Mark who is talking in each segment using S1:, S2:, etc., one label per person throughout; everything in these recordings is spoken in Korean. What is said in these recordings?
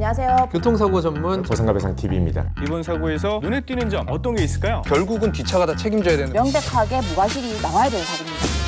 S1: 안녕하세요.
S2: 교통사고 전문
S3: 보상가 배상 TV입니다.
S4: 이번 사고에서 눈에 띄는 점 어떤 게 있을까요?
S2: 결국은 뒷차가 다 책임져야 되는
S1: 명백하게 무과실이 나와야 되는 사고입니다.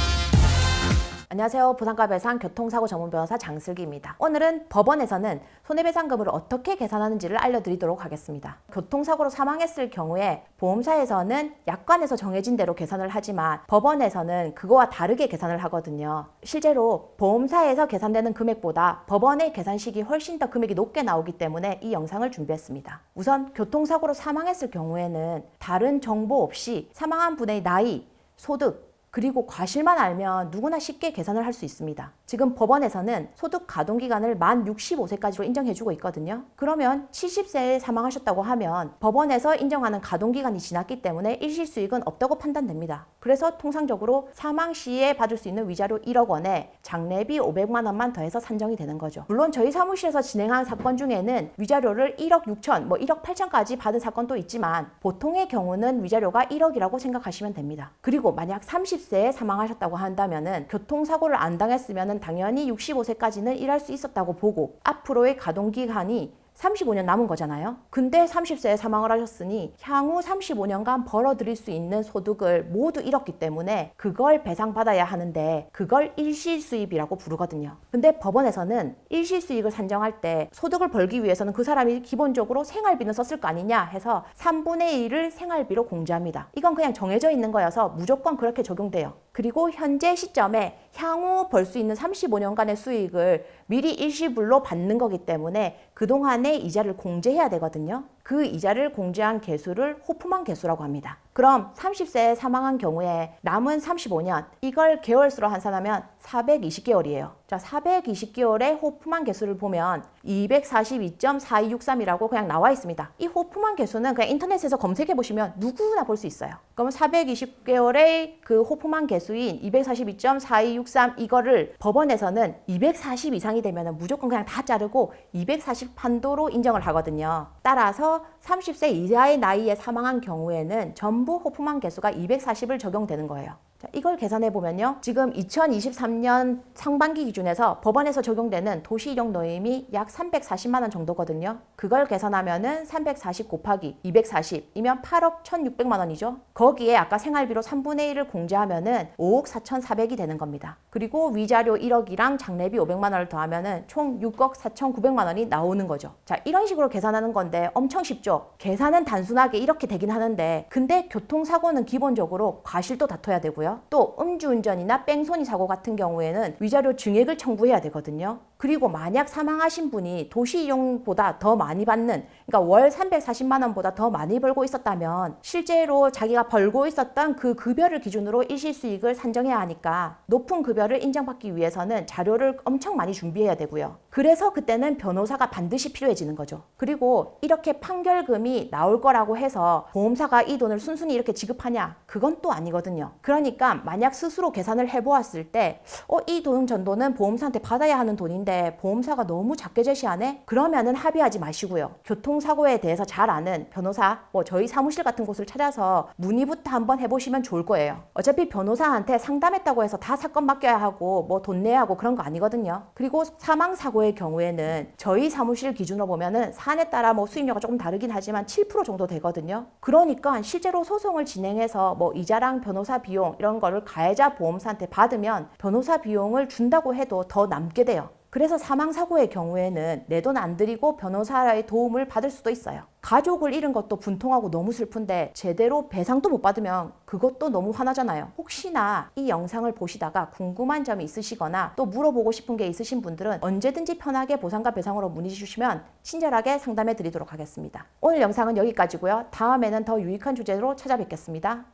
S1: 안녕하세요. 부산가배상 교통사고 전문 변호사 장슬기입니다. 오늘은 법원에서는 손해배상금을 어떻게 계산하는지를 알려드리도록 하겠습니다. 교통사고로 사망했을 경우에 보험사에서는 약관에서 정해진 대로 계산을 하지만 법원에서는 그거와 다르게 계산을 하거든요. 실제로 보험사에서 계산되는 금액보다 법원의 계산식이 훨씬 더 금액이 높게 나오기 때문에 이 영상을 준비했습니다. 우선 교통사고로 사망했을 경우에는 다른 정보 없이 사망한 분의 나이, 소득, 그리고 과실만 알면 누구나 쉽게 계산을 할 수 있습니다. 지금 법원에서는 소득 가동기간을 만 65세까지로 인정해주고 있거든요. 그러면 70세에 사망하셨다고 하면 법원에서 인정하는 가동기간이 지났기 때문에 일시수익은 없다고 판단됩니다. 그래서 통상적으로 사망 시에 받을 수 있는 위자료 1억 원에 장례비 500만 원만 더해서 산정이 되는 거죠. 물론 저희 사무실에서 진행한 사건 중에는 위자료를 1억 6천, 1억 8천까지 받은 사건도 있지만 보통의 경우는 위자료가 1억이라고 생각하시면 됩니다. 그리고 만약 30세에 사망하셨다고 한다면은 교통사고를 안 당했으면은 당연히 65세까지는 일할 수 있었다고 보고 앞으로의 가동기간이 35년 남은 거잖아요. 근데 30세에 사망을 하셨으니 향후 35년간 벌어들일 수 있는 소득을 모두 잃었기 때문에 그걸 배상받아야 하는데 그걸 일시수입이라고 부르거든요. 근데 법원에서는 일시수익을 산정할 때 소득을 벌기 위해서는 그 사람이 기본적으로 생활비는 썼을 거 아니냐 해서 3분의 1을 생활비로 공제합니다. 이건 그냥 정해져 있는 거여서 무조건 그렇게 적용돼요. 그리고 현재 시점에 향후 벌 수 있는 35년간의 수익을 미리 일시불로 받는 거기 때문에 그동안의 이자를 공제해야 되거든요. 그 이자를 공제한 개수를 호프만 개수라고 합니다. 그럼 30세에 사망한 경우에 남은 35년, 이걸 개월수로 환산하면 420개월이에요. 자, 420개월의 호프만 개수를 보면 242.4263이라고 그냥 나와 있습니다. 이 호프만 개수는 그냥 인터넷에서 검색해 보시면 누구나 볼 수 있어요. 그러면 420개월의 그 호프만 개수인 242.4263 이거를 법원에서는 240 이상이 되면 무조건 그냥 다 자르고 240 판도로 인정을 하거든요. 따라서 30세 이하의 나이에 사망한 경우에는 전부 호프만 개수가 240을 적용되는 거예요. 자, 이걸 계산해 보면요. 지금 2023년 상반기 기준에서 법원에서 적용되는 도시이용 노임이 약 340만 원 정도거든요. 그걸 계산하면은 340 곱하기 240이면 8억 1,600만 원이죠. 거기에 아까 생활비로 3분의 1을 공제하면은 5억 4,400이 되는 겁니다. 그리고 위자료 1억이랑 장례비 500만 원을 더하면은 총 6억 4,900만 원이 나오는 거죠. 자, 이런 식으로 계산하는 건데 엄청 쉽죠. 계산은 단순하게 이렇게 되긴 하는데 근데 교통사고는 기본적으로 과실도 다퉈야 되고요. 또 음주운전이나 뺑소니 사고 같은 경우에는 위자료 증액을 청구해야 되거든요. 그리고 만약 사망하신 분이 도시이용보다 더 많이 받는, 그러니까 월 340만 원보다 더 많이 벌고 있었다면 실제로 자기가 벌고 있었던 그 급여를 기준으로 일시수익을 산정해야 하니까 높은 급여를 인정받기 위해서는 자료를 엄청 많이 준비해야 되고요. 그래서 그때는 변호사가 반드시 필요해지는 거죠. 그리고 이렇게 판결금이 나올 거라고 해서 보험사가 이 돈을 순순히 이렇게 지급하냐? 그건 또 아니거든요. 그러니까 만약 스스로 계산을 해보았을 때 이 돈 정도는 보험사한테 받아야 하는 돈인데 보험사가 너무 작게 제시하네? 그러면은 합의하지 마시고요. 교통사고에 대해서 잘 아는 변호사, 저희 사무실 같은 곳을 찾아서 문의부터 한번 해보시면 좋을 거예요. 어차피 변호사한테 상담했다고 해서 다 사건 맡겨야 하고 돈 내야 하고 그런 거 아니거든요. 그리고 사망사고의 경우에는 저희 사무실 기준으로 보면은 사안에 따라 수임료가 조금 다르긴 하지만 7% 정도 되거든요. 그러니까 실제로 소송을 진행해서 이자랑 변호사 비용 이런 거를 가해자 보험사한테 받으면 변호사 비용을 준다고 해도 더 남게 돼요. 그래서 사망사고의 경우에는 내 돈 안 들이고 변호사의 도움을 받을 수도 있어요. 가족을 잃은 것도 분통하고 너무 슬픈데 제대로 배상도 못 받으면 그것도 너무 화나잖아요. 혹시나 이 영상을 보시다가 궁금한 점이 있으시거나 또 물어보고 싶은 게 있으신 분들은 언제든지 편하게 보상과 배상으로 문의 주시면 친절하게 상담해 드리도록 하겠습니다. 오늘 영상은 여기까지고요. 다음에는 더 유익한 주제로 찾아뵙겠습니다.